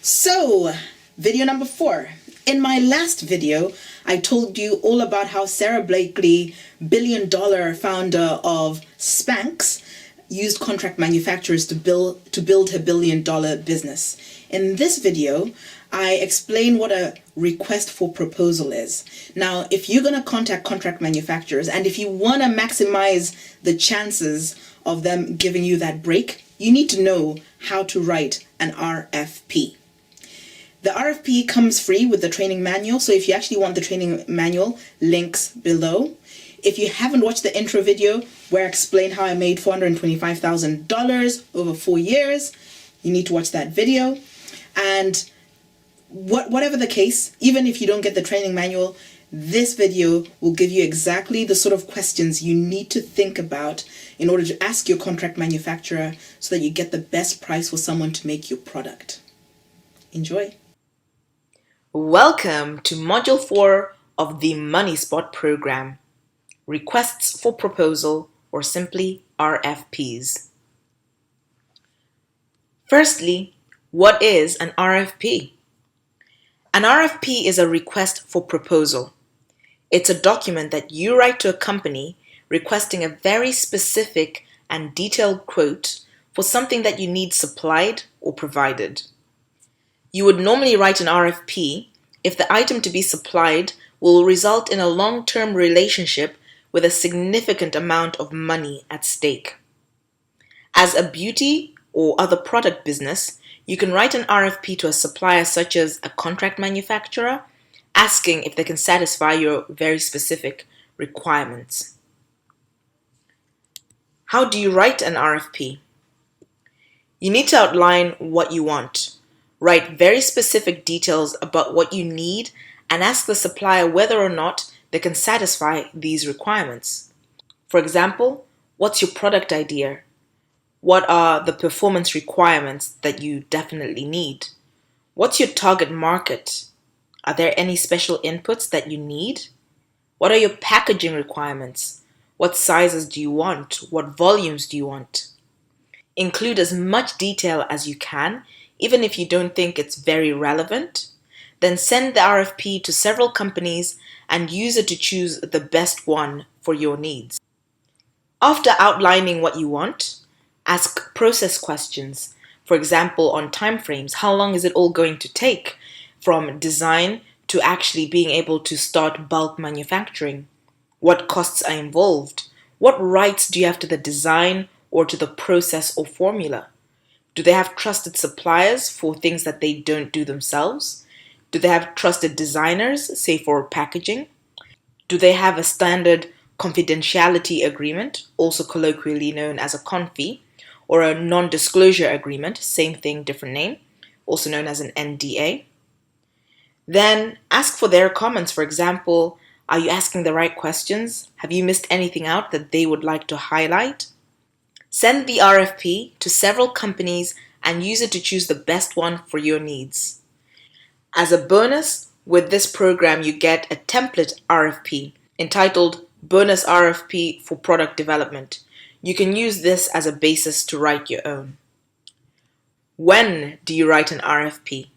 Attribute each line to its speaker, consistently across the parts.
Speaker 1: So, video number 4. In my last video, I told you all about how Sarah Blakely, billion-dollar founder of Spanx, used contract manufacturers to build her billion-dollar business. In this video, I explain what a request for proposal is. Now, if you're going to contact contract manufacturers and if you want to maximize the chances of them giving you that break, you need to know how to write an RFP. The RFP comes free with the training manual, so if you actually want the training manual, links below. If you haven't watched the intro video where I explain how I made $425,000 over 4 years, you need to watch that video. And whatever the case, even if you don't get the training manual, this video will give you exactly the sort of questions you need to think about in order to ask your contract manufacturer so that you get the best price for someone to make your product. Enjoy.
Speaker 2: Welcome to Module 4 of the Money Spot program, Requests for Proposal, or simply RFPs. Firstly, what is an RFP? An RFP is a request for proposal. It's a document that you write to a company requesting a very specific and detailed quote for something that you need supplied or provided. You would normally write an RFP if the item to be supplied will result in a long-term relationship with a significant amount of money at stake. As a beauty or other product business, you can write an RFP to a supplier such as a contract manufacturer, asking if they can satisfy your very specific requirements. How do you write an RFP? You need to outline what you want. Write very specific details about what you need and ask the supplier whether or not they can satisfy these requirements. For example, what's your product idea? What are the performance requirements that you definitely need? What's your target market? Are there any special inputs that you need? What are your packaging requirements? What sizes do you want? What volumes do you want? Include as much detail as you can, even if you don't think it's very relevant. Then send the RFP to several companies and use it to choose the best one for your needs. After outlining what you want, ask process questions. For example, on timeframes, how long is it all going to take from design to actually being able to start bulk manufacturing? What costs are involved? What rights do you have to the design or to the process or formula? Do they have trusted suppliers for things that they don't do themselves? Do they have trusted designers, say for packaging? Do they have a standard confidentiality agreement, also colloquially known as a confi, or a non-disclosure agreement, same thing, different name, also known as an NDA? Then ask for their comments. For example, are you asking the right questions? Have you missed anything out that they would like to highlight? Send the RFP to several companies and use it to choose the best one for your needs. As a bonus, with this program you get a template RFP entitled Bonus RFP for Product Development. You can use this as a basis to write your own. When do you write an RFP?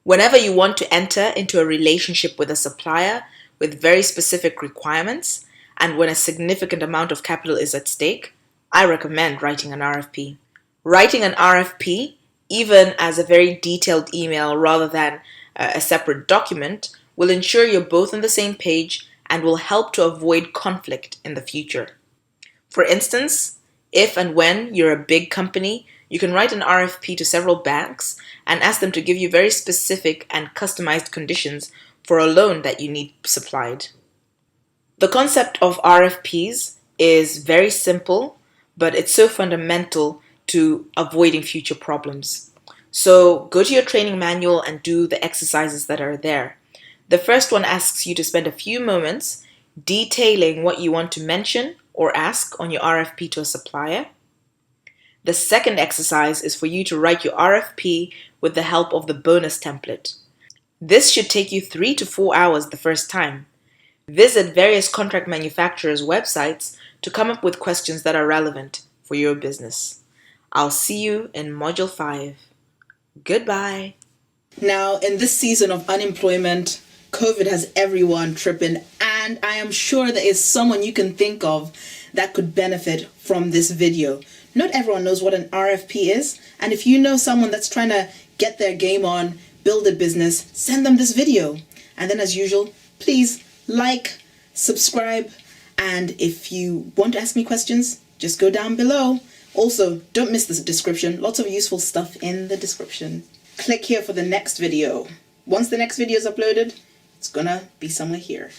Speaker 2: Whenever you want to enter into a relationship with a supplier with very specific requirements and when a significant amount of capital is at stake, I recommend writing an RFP. Writing an RFP, even as a very detailed email rather than a separate document, will ensure you're both on the same page and will help to avoid conflict in the future. For instance, if and when you're a big company, you can write an RFP to several banks and ask them to give you very specific and customized conditions for a loan that you need supplied. The concept of RFPs is very simple, but it's so fundamental to avoiding future problems. So go to your training manual and do the exercises that are there. The first one asks you to spend a few moments detailing what you want to mention or ask on your RFP to a supplier. The second exercise is for you to write your RFP with the help of the bonus template. This should take you 3 to 4 hours the first time. Visit various contract manufacturers' websites to come up with questions that are relevant for your business. I'll see you in Module 5. Goodbye.
Speaker 1: Now, in this season of unemployment, COVID has everyone tripping, and I am sure there is someone you can think of that could benefit from this video. Not everyone knows what an RFP is, and if you know someone that's trying to get their game on, build a business, send them this video. And then as usual, please like, subscribe, and if you want to ask me questions, just go down below. Also, don't miss the description. Lots of useful stuff in the description. Click here for the next video. Once the next video is uploaded, it's gonna be somewhere here.